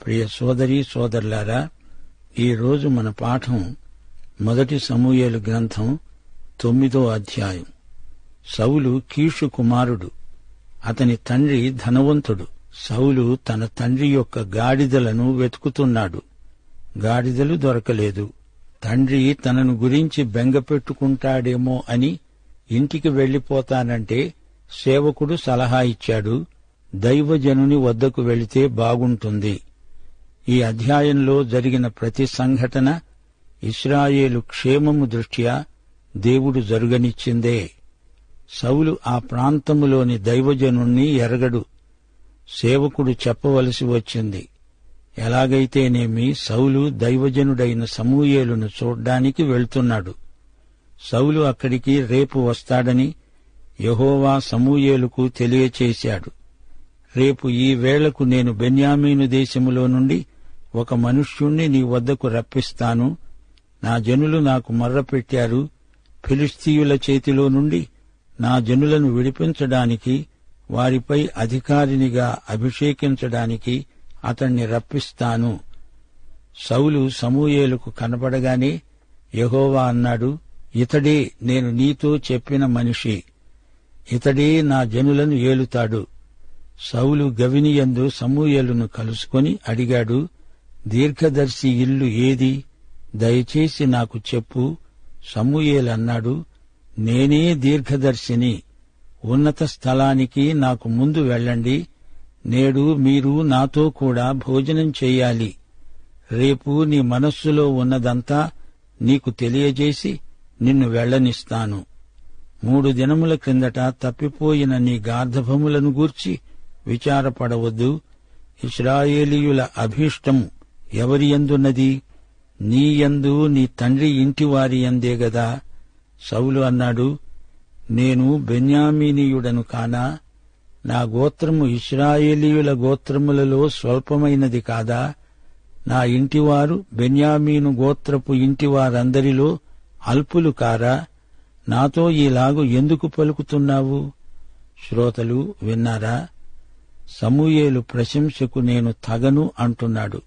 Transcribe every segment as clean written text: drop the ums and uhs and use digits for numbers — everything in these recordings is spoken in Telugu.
ప్రియ సోదరీ సోదరులారా, ఈరోజు మన పాఠం 1 సమూయేలు గ్రంథం 9వ అధ్యాయం. సౌలు కీషు కుమారుడు. అతని తండ్రి ధనవంతుడు. సౌలు తన తండ్రి యొక్క గాడిదలను వెతుకుతున్నాడు. గాడిదలు దొరకలేదు. తండ్రి తనను గురించి బెంగపెట్టుకుంటాడేమో అని ఇంటికి వెళ్లిపోతానంటే సేవకుడు సలహా ఇచ్చాడు, దైవజనుని వద్దకు వెళితే బాగుంటుంది. ఈ అధ్యాయంలో జరిగిన ప్రతి సంఘటన ఇశ్రాయేలు క్షేమము దృష్ట్యా దేవుడు జరుగనిచ్చిందే. సౌలు ఆ ప్రాంతములోని దైవజనుణ్ణి ఎరగడు. సేవకుడు చెప్పవలసి వచ్చింది. ఎలాగైతేనేమి సౌలు దైవజనుడైన సమూయేలును చూడ్డానికి వెళ్తున్నాడు. సౌలు అక్కడికి రేపు వస్తాడని యెహోవా సమూయేలుకు తెలియచేశాడు. రేపు ఈ వేళకు నేను బెన్యామీను దేశములో నుండి ఒక మనుష్యుణ్ణి నీ వద్దకు రప్పిస్తాను. నా జనులు నాకు మొర్రపెట్టారు. ఫిలిష్తీయుల చేతిలో నుండి నా జనులను విడిపించడానికి, వారిపై అధికారినిగా అభిషేకించడానికి అతణ్ణి రప్పిస్తాను. సౌలు సమూయేలుకు కనబడగానే యెహోవా అన్నాడు, ఇతడే నేను నీతో చెప్పిన మనిషి. ఇతడే నా జనులను ఏలుతాడు. సౌలు గవినియందు సమూయేలును కలుసుకొని అడిగాడు, దీర్ఘదర్శి ఇల్లు ఏది? దయచేసి నాకు చెప్పు. సమూయేలు అన్నాడు, నేనే దీర్ఘదర్శిని. ఉన్నత స్థలానికి నాకు ముందు వెళ్ళండి. నేడు మీరు నాతో కూడా భోజనం చెయ్యాలి. రేపు నీ మనస్సులో ఉన్నదంతా నీకు తెలియజేసి నిన్ను వెళ్ళనిస్తాను. 3 దినముల క్రిందట తప్పిపోయిన నీ గార్ధభములను గూర్చి విచారపడవద్దు. ఇశ్రాయేలీయుల అభీష్టము ఎవరి యందున్నది? నీ యందు, నీ తండ్రి ఇంటివారి యందే గదా. సౌలు అన్నాడు, నేను బెన్యామీనీయుడను కానా? నా గోత్రము ఇశ్రాయేలీయుల గోత్రములలో స్వల్పమైనది కాదా? నా ఇంటివారు బెన్యామీను గోత్రపు ఇంటివారందరిలో అల్పులు కారా? నాతో ఈలాగు ఎందుకు పలుకుతున్నావు? శ్రోతలు విన్నారా? సమూయేలు ప్రశంసకు నేను తగను అంటున్నాడు.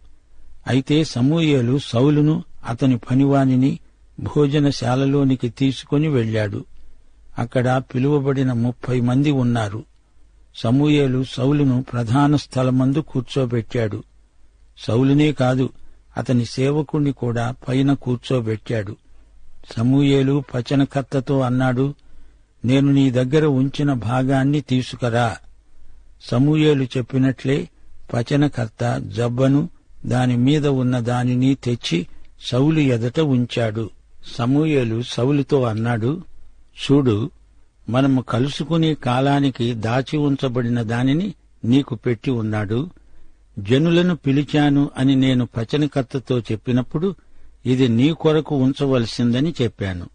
అయితే సమూయేలు సౌలును అతని పనివానిని భోజనశాలలోనికి తీసుకుని వెళ్లాడు. అక్కడ పిలువబడిన 30 మంది ఉన్నారు. సమూయేలు సౌలును ప్రధాన స్థలమందు కూర్చోబెట్టాడు. సౌలునే కాదు, అతని సేవకుణ్ణి కూడా పైన కూర్చోబెట్టాడు. సమూయేలు పచనకర్తతో అన్నాడు, నేను నీ దగ్గర ఉంచిన భాగాన్ని తీసుకురా. సమూయేలు చెప్పినట్లే పచనకర్త జబ్బను, దాని మీద ఉన్న దానిని తెచ్చి సౌలు ఎదుట ఉంచాడు. సమూయేలు సౌలుతో అన్నాడు, చూడు, మనము కలుసుకునే కాలానికి దాచి ఉంచబడిన దానిని నీకు పెట్టి ఉన్నాడు. జనులను పిలిచాను అని నేను పచనకర్తతో చెప్పినప్పుడు ఇది నీ కొరకు ఉంచవలసిందని చెప్పాను.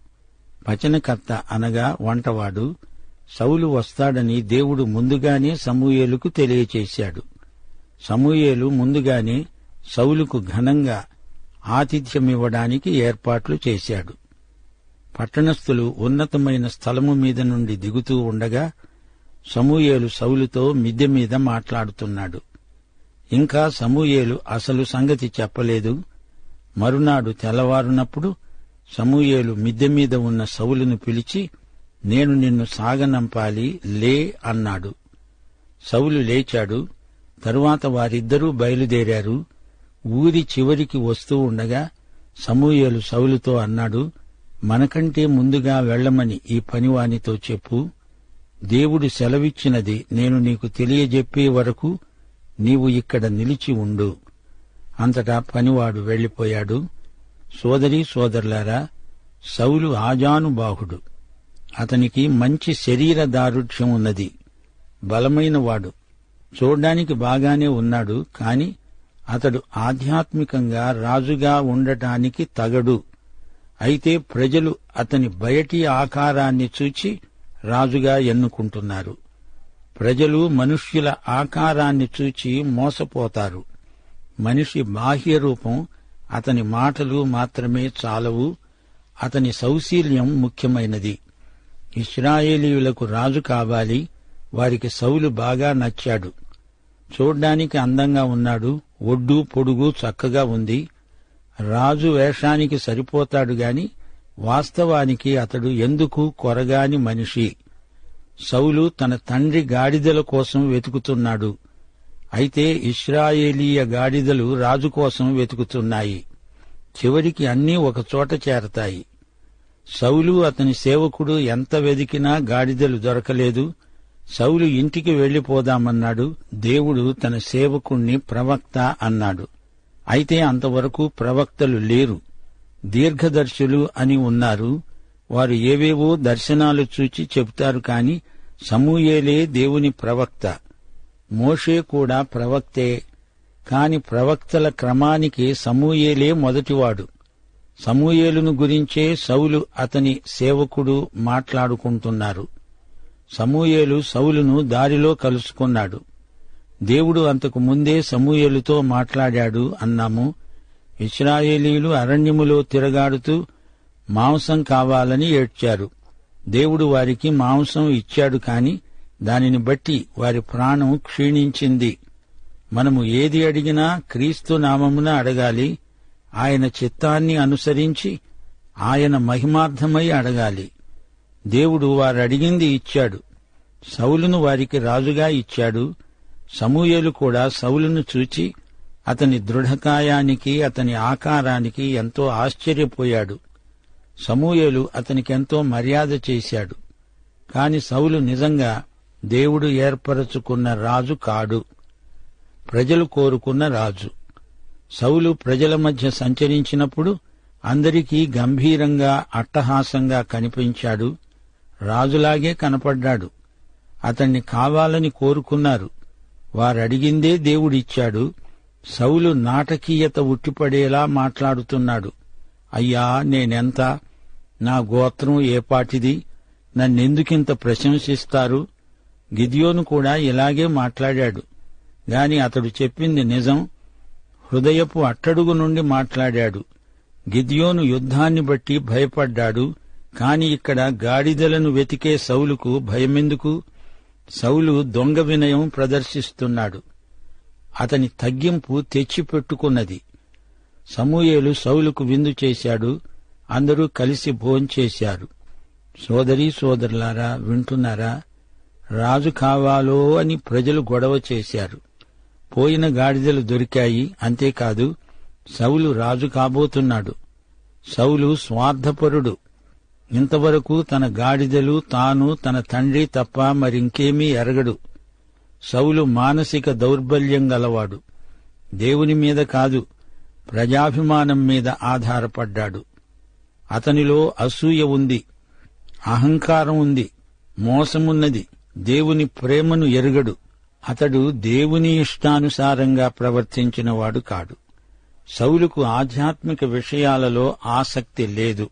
పచనకర్త అనగా వంటవాడు. సౌలు వస్తాడని దేవుడు ముందుగానే సమూయేలుకు తెలియచేశాడు. సమూయేలు ముందుగానే సౌలుకు ఘనంగా ఆతిథ్యమివ్వడానికి ఏర్పాట్లు చేశాడు. పట్టణస్థులు ఉన్నతమైన స్థలము మీద నుండి దిగుతూ ఉండగా సమూయేలు సౌలుతో మిద్దె మీద మాట్లాడుతున్నాడు. ఇంకా సమూయేలు అసలు సంగతి చెప్పలేదు. మరునాడు తెల్లవారునప్పుడు సమూయేలు మిద్దె మీద ఉన్న సౌలును పిలిచి, నేను నిన్ను సాగనంపాలి, లే అన్నాడు. సౌలు లేచాడు. తరువాత వారిద్దరూ బయలుదేరారు. ఊరి చివరికి వస్తూ ఉండగా సమూయేలు సౌలుతో అన్నాడు, మనకంటే ముందుగా వెళ్లమని ఈ పనివానితో చెప్పు. దేవుడు సెలవిచ్చినది నేను నీకు తెలియజెప్పే వరకు నీవు ఇక్కడ నిలిచి ఉండు. అంతటా పనివాడు వెళ్లిపోయాడు. సోదరీ సోదరులారా, సౌలు ఆజానుబాహుడు. అతనికి మంచి శరీర దారుఢ్యం ఉన్నది. బలమైనవాడు. చూడ్డానికి బాగానే ఉన్నాడు, కాని అతడు ఆధ్యాత్మికంగా రాజుగా ఉండటానికి తగడు. అయితే ప్రజలు అతని బయటి ఆకారాన్ని చూచి రాజుగా ఎన్నుకుంటున్నారు. ప్రజలు మనుష్యుల ఆకారాన్ని చూచి మోసపోతారు. మనిషి బాహ్య రూపం, అతని మాటలు మాత్రమే చాలవు. అతని సౌశీల్యం ముఖ్యమైనది. ఇశ్రాయేలీయులకు రాజు కావాలి. వారికి సౌలు బాగా నచ్చాడు. చూడ్డానికి అందంగా ఉన్నాడు, ఒడ్డు పొడుగు చక్కగా ఉంది. రాజు వేషానికి సరిపోతాడు గాని వాస్తవానికి అతడు ఎందుకు కొరగాని మనిషి. సౌలు తన తండ్రి గాడిదల కోసం వెతుకుతున్నాడు. అయితే ఇశ్రాయేలీయ గాడిదలు రాజు కోసం వెతుకుతున్నాయి. చివరికి అన్నీ ఒకచోట చేరతాయి. సౌలు అతని సేవకుడు ఎంత వెదికినా గాడిదలు దొరకలేదు. సౌలు ఇంటికి వెళ్లిపోదామన్నాడు. దేవుడు తన సేవకుణ్ణి ప్రవక్త అన్నాడు. అయితే అంతవరకు ప్రవక్తలు లేరు, దీర్ఘదర్శులు అని ఉన్నారు. వారు ఏవేవో దర్శనాలు చూచి చెబుతారు కాని సమూయేలే దేవుని ప్రవక్త. మోషే కూడా ప్రవక్తే, కాని ప్రవక్తల క్రమానికి సమూయేలే మొదటివాడు. సమూయేలును గురించే సౌలు అతని సేవకుడు మాట్లాడుకుంటున్నారు. సమూయేలు సౌలును దారిలో కలుసుకున్నాడు. దేవుడు అంతకు ముందే సమూయేలుతో మాట్లాడాడు అన్నాము. ఇశ్రాయేలీయులు అరణ్యములో తిరగాడుతూ మాంసం కావాలని ఏడ్చారు. దేవుడు వారికి మాంసం ఇచ్చాడు కాని దానిని బట్టి వారి ప్రాణం క్షీణించింది. మనము ఏది అడిగినా క్రీస్తు నామమున అడగాలి. ఆయన చిత్తాన్ని అనుసరించి ఆయన మహిమార్థమై అడగాలి. దేవుడు వారడిగింది ఇచ్చాడు. సౌలును వారికి రాజుగా ఇచ్చాడు. సమూయేలు కూడా సౌలును చూచి అతని దృఢకాయానికి, అతని ఆకారానికి ఎంతో ఆశ్చర్యపోయాడు. సమూయేలు అతనికెంతో మర్యాద చేశాడు. కాని సౌలు నిజంగా దేవుడు ఏర్పరచుకున్న రాజు కాడు, ప్రజలు కోరుకున్న రాజు. సౌలు ప్రజల మధ్య సంచరించినప్పుడు అందరికీ గంభీరంగా, అట్టహాసంగా కనిపించాడు. రాజులాగే కనపడ్డాడు. అతన్ని కావాలని కోరుకున్నారు. వారడిగిందే దేవుడిచ్చాడు. సౌలు నాటకీయత ఉట్టిపడేలా మాట్లాడుతున్నాడు. అయ్యా, నేనెంత, నా గోత్రం ఏపాటిది, నన్నెందుకింత ప్రశంసిస్తారు? గిద్యోను కూడా ఇలాగే మాట్లాడాడు. గాని అతడు చెప్పింది నిజం. హృదయపు అట్టడుగు నుండి మాట్లాడాడు. గిద్యోను యుద్ధాన్ని బట్టి భయపడ్డాడు. కాని ఇక్కడ గాడిదలను వెతికే సౌలుకు భయమెందుకు? సౌలు దొంగ వినయం ప్రదర్శిస్తున్నాడు. అతని తగ్గింపు తెచ్చిపెట్టుకున్నది. సమూయేలు సౌలుకు విందు చేశాడు. అందరూ కలిసి భోంచేశారు. సోదరీ సోదరులారా, వింటున్నారా? రాజు కావాలో అని ప్రజలు గొడవ చేశారు. పోయిన గాడిదలు దొరికాయి. అంతేకాదు, సౌలు రాజు కాబోతున్నాడు. సౌలు స్వార్థపరుడు. ఇంతవరకు తన గాడిదలు, తాను, తన తండ్రి తప్ప మరింకేమీ ఎరగడు. సౌలు మానసిక దౌర్బల్యం గలవాడు. దేవుని మీద కాదు, ప్రజాభిమానం మీద ఆధారపడ్డాడు. అతనిలో అసూయ ఉంది, అహంకారం ఉంది, మోసమున్నది. దేవుని ప్రేమను ఎరుగడు. అతడు దేవుని ఇష్టానుసారంగా ప్రవర్తించినవాడు కాడు. సౌలుకు ఆధ్యాత్మిక విషయాలలో ఆసక్తి లేదు.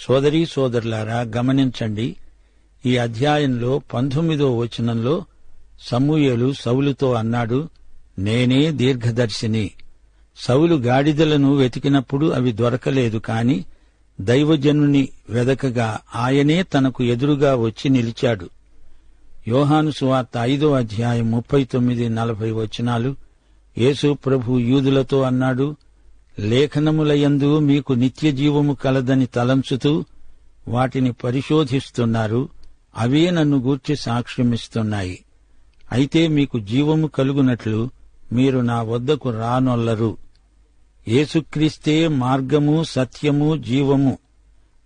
సోదరీ సోదరులారా, గమనించండి. ఈ అధ్యాయంలో 19వ వచనంలో సమూయేలు సౌలుతో అన్నాడు, నేనే దీర్ఘదర్శిని. సౌలు గాడిదలను వెతికినప్పుడు అవి దొరకలేదు. కాని దైవజనుని వెదకగా ఆయనే తనకు ఎదురుగా వచ్చి నిలిచాడు. యోహాను సువార్త 5వ అధ్యాయం 39-40 వచనాలు. యేసు ప్రభు యూదులతో అన్నాడు, లేఖనములయందు మీకు నిత్యజీవము కలదని తలంచుతూ వాటిని పరిశోధిస్తున్నారు. అవే నన్ను గూర్చి సాక్ష్యమిస్తున్నాయి. అయితే మీకు జీవము కలుగునట్లు మీరు నా వద్దకు రానొల్లరు. యేసుక్రీస్తే మార్గము, సత్యము, జీవము.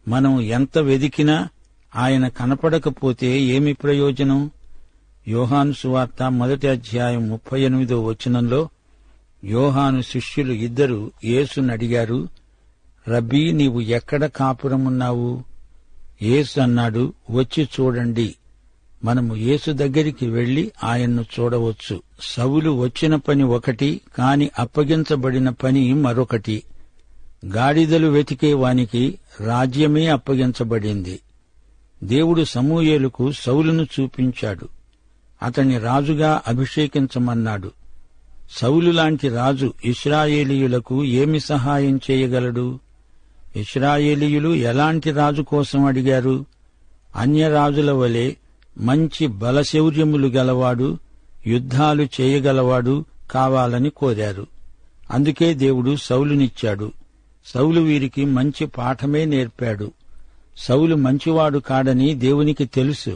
మనం ఎంత వెదికినా ఆయన కనపడకపోతే ఏమి ప్రయోజనం? యోహాను సువార్త 1వ అధ్యాయం 38వ వచనంలో యోహాను శిష్యులు ఇద్దరు యేసునడిగారు, రబ్బీ, నీవు ఎక్కడ కాపురమున్నావు? యేసు అన్నాడు, వచ్చి చూడండి. మనము యేసు దగ్గరికి వెళ్లి ఆయన్ను చూడవచ్చు. సౌలు వచ్చిన పని ఒకటి, కాని అప్పగించబడిన పని మరొకటి. గాడిదలు వెతికే వానికి రాజ్యమే అప్పగించబడింది. దేవుడు సమూయేలుకు సౌలును చూపించాడు. అతన్ని రాజుగా అభిషేకించమన్నాడు. సౌలు లాంటి రాజు ఇశ్రాయేలీయులకు ఏమి సహాయం చేయగలడు? ఇశ్రాయేలీయులు ఎలాంటి రాజు కోసం అడిగారు? అన్యరాజుల వలె మంచి బలశౌర్యములు గలవాడు, యుద్ధాలు చేయగలవాడు కావాలని కోరారు. అందుకే దేవుడు సౌలునిచ్చాడు. సౌలు వీరికి మంచి పాఠమే నేర్పాడు. సౌలు మంచివాడు కాడని దేవునికి తెలుసు.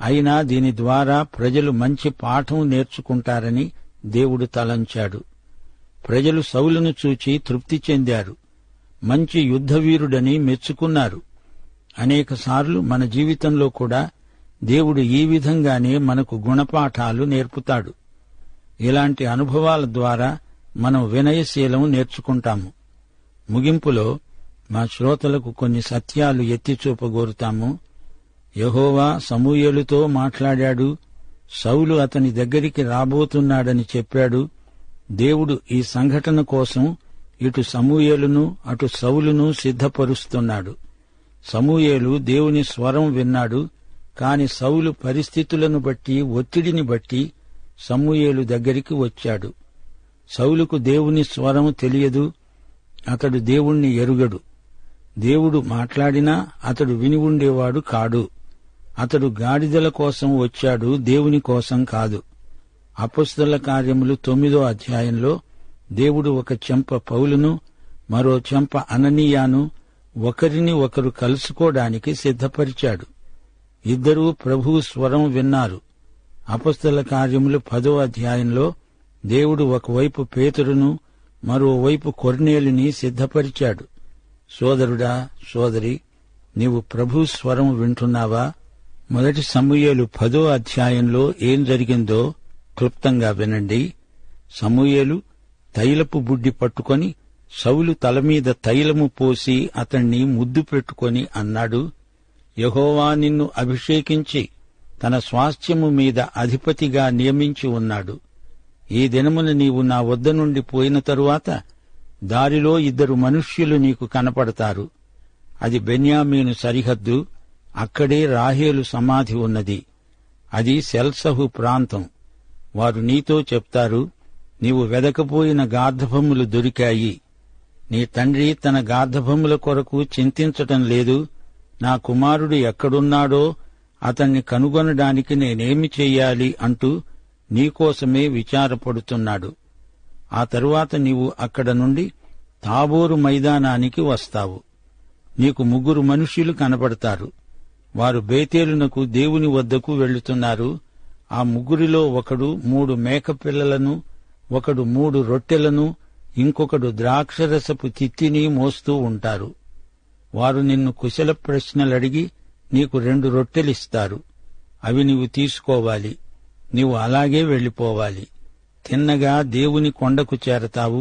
అయినా దీని ద్వారా ప్రజలు మంచి పాఠం నేర్చుకుంటారని దేవుడు తలంచాడు. ప్రజలు సౌలును చూచి తృప్తి చెందారు. మంచి యుద్ధవీరుడని మెచ్చుకున్నారు. అనేకసార్లు మన జీవితంలో కూడా దేవుడు ఈ విధంగానే మనకు గుణపాఠాలు నేర్పుతాడు. ఇలాంటి అనుభవాల ద్వారా మనం వినయశీలం నేర్చుకుంటాము. ముగింపులో మా శ్రోతలకు కొన్ని సత్యాలు ఎత్తిచూపగోరుతాము. యెహోవా సమూయేలుతో మాట్లాడాడు. సౌలు అతని దగ్గరికి రాబోతున్నాడని చెప్పాడు. దేవుడు ఈ సంఘటన కోసం ఇటు సమూయేలును అటు సౌలును సిద్ధపరుస్తున్నాడు. సమూయేలు దేవుని స్వరం విన్నాడు. కాని సౌలు పరిస్థితులను బట్టి, ఒత్తిడిని బట్టి సమూయేలు దగ్గరికి వచ్చాడు. సౌలుకు దేవుని స్వరం తెలియదు. అతడు దేవుణ్ణి ఎరుగడు. దేవుడు మాట్లాడినా అతడు విని ఉండేవాడు కాడు. అతడు గాడిదల కోసం వచ్చాడు, దేవుని కోసం కాదు. అపొస్తలుల కార్యములు 9వ అధ్యాయంలో దేవుడు ఒక చెంప పౌలును, మరో చెంప అననీయాను ఒకరిని ఒకరు కలుసుకోవడానికి సిద్ధపరిచాడు. ఇద్దరూ ప్రభువు స్వరం విన్నారు. అపొస్తలుల కార్యములు 10వ అధ్యాయంలో దేవుడు ఒకవైపు పేతురును, మరోవైపు కొర్నేలిని సిద్ధపరిచాడు. సోదరుడా, సోదరి, నీవు ప్రభు స్వరం వింటున్నావా? మొదటి సమూయేలు 10వ అధ్యాయంలో ఏం జరిగిందో క్లుప్తంగా వినండి. సమూయేలు తైలపు బుడ్డి పట్టుకొని సౌలు తలమీద తైలము పోసి అతణ్ణి ముద్దు పెట్టుకొని అన్నాడు, యెహోవా నిన్ను అభిషేకించి తన స్వాస్థ్యము మీద అధిపతిగా నియమించి ఉన్నాడు. ఈ దినమున నీవు నా వద్ద నుండి పోయిన తరువాత దారిలో 2 మనుష్యులు నీకు కనపడతారు. అది బెన్యామీను సరిహద్దు. అక్కడే రాహేలు సమాధి ఉన్నది. అది సెల్సహు ప్రాంతం. వారు నీతో చెప్తారు, నీవు వెదకపోయిన గార్ధబొమ్మలు దొరికాయి. నీ తండ్రి తన గార్ధబొమ్మల కొరకు చింతించటం లేదు. నా కుమారుడు ఎక్కడున్నాడో అతన్ని కనుగొనడానికి నేనేమి చెయ్యాలి అంటూ నీకోసమే విచారపడుతున్నాడు. ఆ తరువాత నీవు అక్కడ నుండి తాబోరు మైదానానికి వస్తావు. నీకు 3 మనుష్యులు కనబడతారు. వారు బేతేలునకు దేవుని వద్దకు వెళ్తున్నారు. ఆ 3 ఒకడు 3 మేకపిల్లలను, ఒకడు 3 రొట్టెలను, ఇంకొకడు ద్రాక్షరసపు తిత్తిని మోస్తూ ఉంటారు. వారు నిన్ను కుశల ప్రశ్నలడిగి నీకు 2 రొట్టెలిస్తారు. అవి నీవు తీసుకోవాలి. నీవు అలాగే వెళ్లిపోవాలి. తిన్నగా దేవుని కొండకు చేరతావు.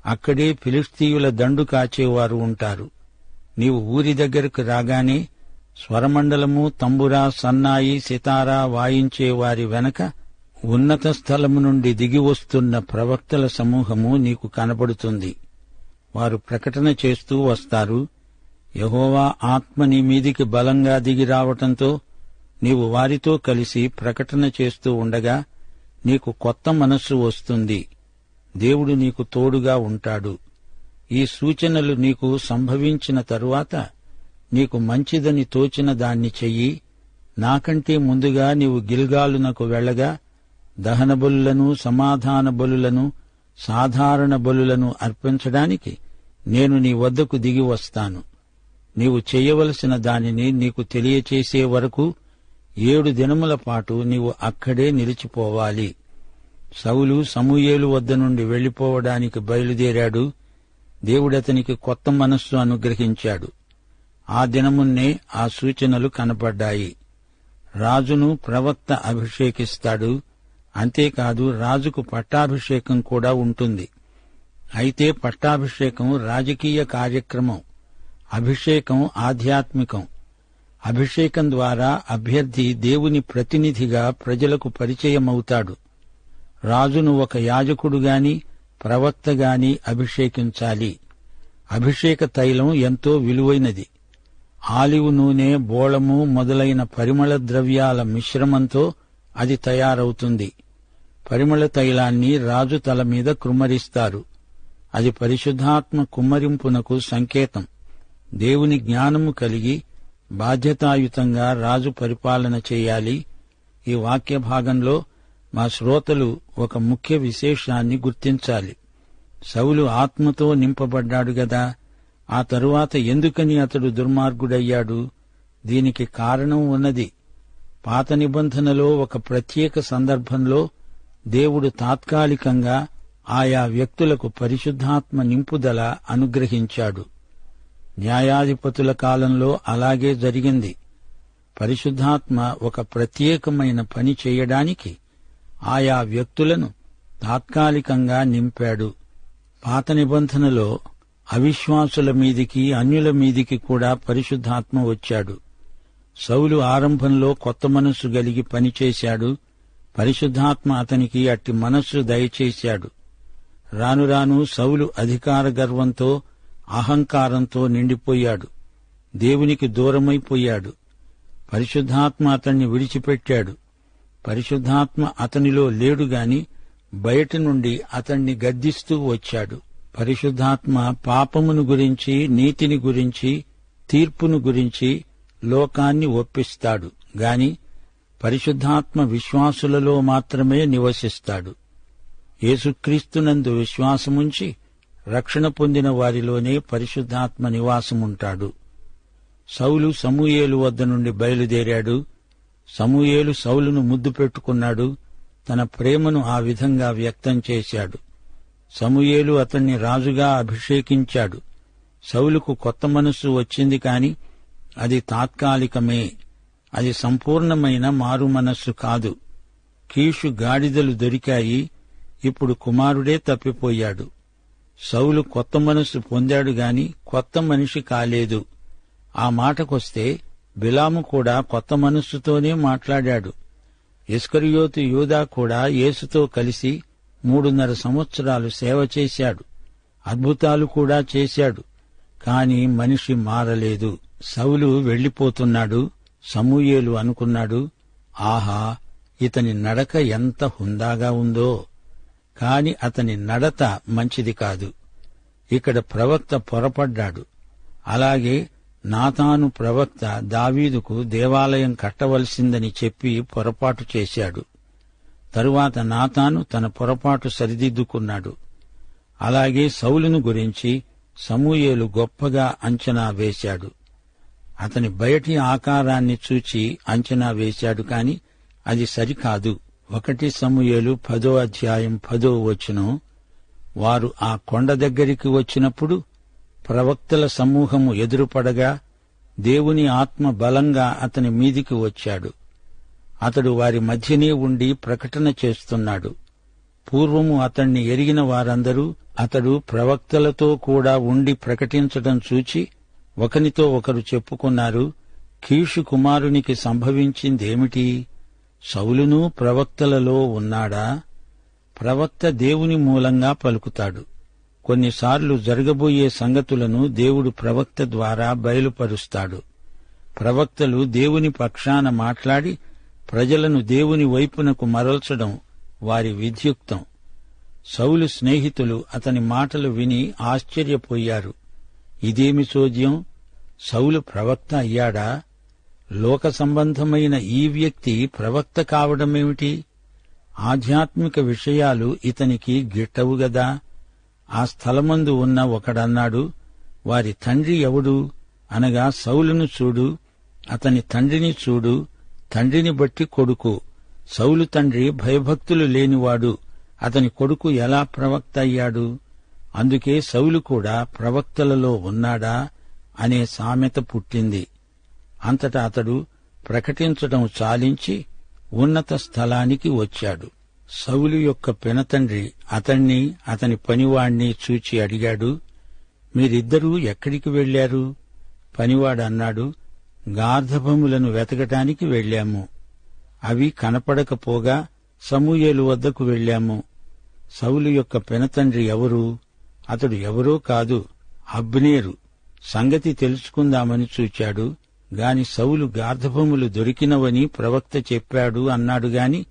అక్కడే ఫిలిష్తీయుల దండు కాచేవారు ఉంటారు. నీవు ఊరి దగ్గరకు రాగానే స్వరమండలము, తంబురా, సన్నాయి, సితారా వాయించే వారి వెనక ఉన్నత స్థలము నుండి దిగివస్తున్న ప్రవక్తల సమూహము నీకు కనబడుతుంది. వారు ప్రకటన చేస్తూ వస్తారు. యెహోవా ఆత్మ నీ మీదికి బలంగా దిగి రావటంతో నీవు వారితో కలిసి ప్రకటన చేస్తూ ఉండగా నీకు కొత్త మనస్సు వస్తుంది. దేవుడు నీకు తోడుగా ఉంటాడు. ఈ సూచనలు నీకు సంభవించిన తరువాత నీకు మంచిదని తోచిన దాన్ని చెయ్యి. నాకంటే ముందుగా నీవు గిల్గాలునకు వెళ్లగా దహన బలులను, సమాధాన బలులను, సాధారణ బలులను అర్పించడానికి నేను నీ వద్దకు దిగి వస్తాను. నీవు చెయ్యవలసిన దానిని నీకు తెలియచేసే వరకు 7 దినముల పాటు నీవు అక్కడే నిలిచిపోవాలి. సౌలు సమూయేలు వద్ద నుండి వెళ్లిపోవడానికి బయలుదేరాడు. దేవుడతనికి కొత్త మనస్సు అనుగ్రహించాడు. ఆ దినమున్నే ఆ సూచనలు కనపడ్డాయి. రాజును ప్రవక్త అభిషేకిస్తాడు. అంతేకాదు, రాజుకు పట్టాభిషేకం కూడా ఉంటుంది. అయితే పట్టాభిషేకం రాజకీయ కార్యక్రమం, అభిషేకం ఆధ్యాత్మికం. అభిషేకం ద్వారా అభ్యర్థి దేవుని ప్రతినిధిగా ప్రజలకు పరిచయమవుతాడు. రాజును ఒక యాజకుడుగాని, ప్రవక్తగాని అభిషేకించాలి. అభిషేక తైలం ఎంతో విలువైనది. ఆలివ్ నూనె, బోళము మొదలైన పరిమళ ద్రవ్యాల మిశ్రమంతో అది తయారవుతుంది. పరిమళ తైలాన్ని రాజు తల మీద కుమ్మరిస్తారు. అది పరిశుద్ధాత్మ కుమ్మరింపునకు సంకేతం. దేవుని జ్ఞానము కలిగి బాధ్యతాయుతంగా రాజు పరిపాలన చేయాలి. ఈ వాక్య భాగంలో మా శ్రోతలు ఒక ముఖ్య విశేషాన్ని గుర్తించాలి. సౌలు ఆత్మతో నింపబడ్డాడు గదా, ఆ తరువాత ఎందుకని అతడు దుర్మార్గుడయ్యాడు? దీనికి కారణం ఉన్నది. పాత నిబంధనలో ఒక ప్రత్యేక సందర్భంలో దేవుడు తాత్కాలికంగా ఆయా వ్యక్తులకు పరిశుద్ధాత్మ నింపుదల అనుగ్రహించాడు. న్యాయాధిపతుల కాలంలో అలాగే జరిగింది. పరిశుద్ధాత్మ ఒక ప్రత్యేకమైన పని చేయడానికి ఆయా వ్యక్తులను తాత్కాలికంగా నింపాడు. పాత నిబంధనలో అవిశ్వాసుల మీదికి, అన్యుల మీదికి కూడా పరిశుద్ధాత్మ వచ్చాడు. సౌలు ఆరంభంలో కొత్త మనస్సు గలిగి పనిచేశాడు. పరిశుద్ధాత్మ అతనికి అట్టి మనస్సు దయచేశాడు. రాను రాను సౌలు అధికార గర్వంతో, అహంకారంతో నిండిపోయాడు. దేవునికి దూరమైపోయాడు. పరిశుద్ధాత్మ అతన్ని విడిచిపెట్టాడు. పరిశుద్ధాత్మ అతనిలో లేడుగాని బయట నుండి అతన్ని గద్దిస్తూ వచ్చాడు. పరిశుద్ధాత్మ పాపమును గురించి, నీతిని గురించి, తీర్పును గురించి లోకాన్ని ఒప్పిస్తాడు గాని పరిశుద్ధాత్మ విశ్వాసులలో మాత్రమే నివసిస్తాడు. యేసుక్రీస్తునందు విశ్వాసముంచి రక్షణ పొందిన వారిలోనే పరిశుద్ధాత్మ నివాసముంటాడు. సౌలు సమూయేలు వద్ద నుండి బయలుదేరాడు. సమూయేలు సౌలును ముద్దు పెట్టుకున్నాడు. తన ప్రేమను ఆ విధంగా వ్యక్తం చేశాడు. సమూయేలు అతన్ని రాజుగా అభిషేకించాడు. సౌలుకు కొత్త మనస్సు వచ్చింది కాని అది తాత్కాలికమే. అది సంపూర్ణమైన మారు మనస్సు కాదు. కీషు గాడిదలు దొరికాయి, ఇప్పుడు కుమారుడే తప్పిపోయాడు. సౌలు కొత్త మనస్సు పొందాడు గాని కొత్త మనిషి కాలేదు. ఆ మాటకొస్తే బిలాము కూడా కొత్త మనస్సుతోనే మాట్లాడాడు. ఇస్కరియోతు యూదా కూడా యేసుతో కలిసి 3.5 సంవత్సరాలు సేవ చేశాడు. అద్భుతాలు కూడా చేశాడు. కాని మనిషి మారలేదు. సౌలు వెళ్లిపోతున్నాడు. సమూయేలు అనుకున్నాడు, ఆహా, ఇతని నడక ఎంత హుందాగా ఉందో. కాని అతని నడత మంచిది కాదు. ఇక్కడ ప్రవక్త పొరపడ్డాడు. అలాగే నాతాను ప్రవక్త దావీదుకు దేవాలయం కట్టవలసిందని చెప్పి పొరపాటు చేశాడు. తరువాత నాతాను తన పొరపాటు సరిదిద్దుకున్నాడు. అలాగే సౌలును గురించి సమూయేలు గొప్పగా అంచనా వేశాడు. అతని బయటి ఆకారాన్ని చూచి అంచనా వేశాడు కాని అది సరికాదు. 1 సమూయేలు 10వ అధ్యాయం 10వ వచనం. వారు ఆ కొండ దగ్గరికి వచ్చినప్పుడు ప్రవక్తల సమూహము ఎదురుపడగా దేవుని ఆత్మ బలంగా అతని మీదికి వచ్చాడు. అతడు వారి మధ్యనే ఉండి ప్రకటన చేస్తున్నాడు. పూర్వము అతణ్ణి ఎరిగిన వారందరూ అతడు ప్రవక్తలతో కూడా ఉండి ప్రకటించడం చూచి ఒకనితో ఒకరు చెప్పుకున్నారు, కీషు కుమారునికి సంభవించిందేమిటి? సౌలును ప్రవక్తలలో ఉన్నాడా? ప్రవక్త దేవుని మూలంగా పలుకుతాడు. కొన్నిసార్లు జరగబోయే సంగతులను దేవుడు ప్రవక్త ద్వారా బయలుపరుస్తాడు. ప్రవక్తలు దేవుని పక్షాన మాట్లాడి ప్రజలను దేవుని వైపునకు మరల్చడం వారి విధ్యుక్తం. సౌలు స్నేహితులు అతని మాటలు విని ఆశ్చర్యపోయారు. ఇదేమి చోద్యం? సౌలు ప్రవక్త అయ్యాడా? లోక సంబంధమైన ఈ వ్యక్తి ప్రవక్త కావడమేమిటి? ఆధ్యాత్మిక విషయాలు ఇతనికి గిట్టవు గదా. ఆ స్థలమందు ఉన్న ఒకడన్నాడు, వారి తండ్రి ఎవడు? అనగా సౌలును చూడు, అతని తండ్రిని చూడు, తండ్రిని బట్టి కొడుకు. సౌలు తండ్రి భయభక్తులు లేనివాడు, అతని కొడుకు ఎలా ప్రవక్త అయ్యాడు? అందుకే సౌలు కూడా ప్రవక్తలలో ఉన్నాడా అనే సామెత పుట్టింది. అంతటా అతడు ప్రకటించడం చాలించి ఉన్నత స్థలానికి వచ్చాడు. సౌలు యొక్క పినతండ్రి అతణ్ణి అతని పనివాణ్ణి చూచి అడిగాడు, మీరిద్దరూ ఎక్కడికి వెళ్లారు? పనివాడన్నాడు, గార్ధబములను వెతకటానికి వెళ్లాము. అవి కనపడకపోగా సమూయేలు వద్దకు వెళ్లాము. సౌలు యొక్క పినతండ్రి ఎవరు? అతడు ఎవరో కాదు, అబ్నేరు. సంగతి తెలుసుకుందామని చూచాడు గాని సౌలు గార్ధబములు దొరికినవని ప్రవక్త చెప్పాడు అన్నాడు గాని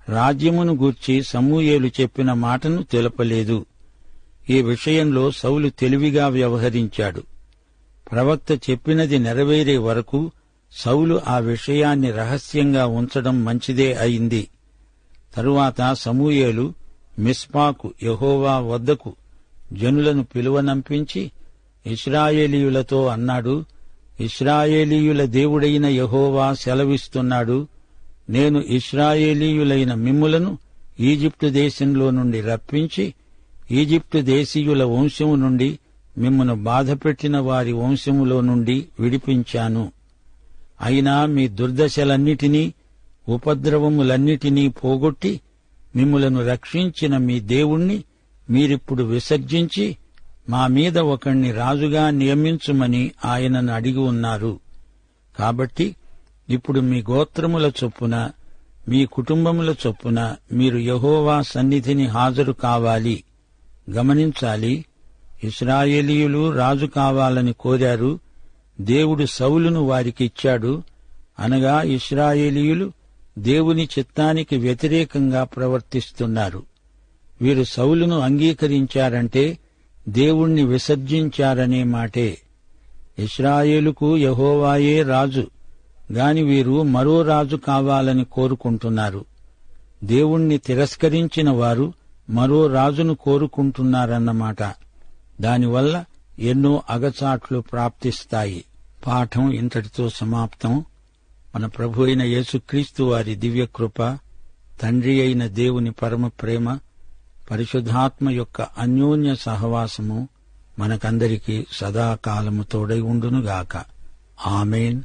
రాజ్యమును గూర్చి సమూయేలు చెప్పిన మాటను తెలపలేదు. ఈ విషయంలో సౌలు తెలివిగా వ్యవహరించాడు. ప్రవక్త చెప్పినది నెరవేరే వరకు సౌలు ఆ విషయాన్ని రహస్యంగా ఉంచడం మంచిదే అయింది. తరువాత సమూయేలు మిస్పాకు యెహోవా వద్దకు జనులను పిలువనంపించి ఇశ్రాయేలీయులతో అన్నాడు, ఇశ్రాయేలీయుల దేవుడైన యెహోవా సెలవిస్తున్నాడు, నేను ఇశ్రాయేలీయులైన మిమ్ములను ఈజిప్టు దేశంలో నుండి రప్పించి ఈజిప్టు దేశీయుల వంశము నుండి మిమ్మును బాధపెట్టిన వారి వంశములో నుండి విడిపించాను. అయినా మీ దుర్దశలన్నిటినీ ఉపద్రవములన్నిటినీ పోగొట్టి మిమ్ములను రక్షించిన మీ దేవుణ్ణి మీరిప్పుడు విసర్జించి మా మీద ఒకణ్ణి రాజుగా నియమించుమని ఆయనను అడిగి ఉన్నారు. కాబట్టి ఇప్పుడు మీ గోత్రముల చొప్పున మీ కుటుంబముల చొప్పున మీరు యెహోవా సన్నిధిని హాజరు కావాలి. గమనించాలి, ఇశ్రాయేలీయులు రాజు కావాలని కోరారు. దేవుడు సౌలును వారికిచ్చాడు. అనగా ఇశ్రాయేలీయులు దేవుని చిత్తానికి వ్యతిరేకంగా ప్రవర్తిస్తున్నారు. వీరు సౌలును అంగీకరించారంటే దేవుణ్ణి విసర్జించారనే మాటే. ఇశ్రాయేలుకు యెహోవాయే రాజు, గాని వీరు మరో రాజు కావాలని కోరుకుంటున్నారు. దేవుణ్ణి తిరస్కరించిన వారు మరో రాజును కోరుకుంటున్నారన్నమాట. దానివల్ల ఎన్నో అగచాట్లు ప్రాప్తిస్తాయి. పాఠం ఇంతటితో సమాప్తం. మన ప్రభు అయిన యేసుక్రీస్తు వారి దివ్యకృప, తండ్రి అయిన దేవుని పరమ ప్రేమ, పరిశుద్ధాత్మ యొక్క అన్యోన్య సహవాసము మనకందరికీ సదాకాలము తోడై ఉండునుగాక. ఆమేన్.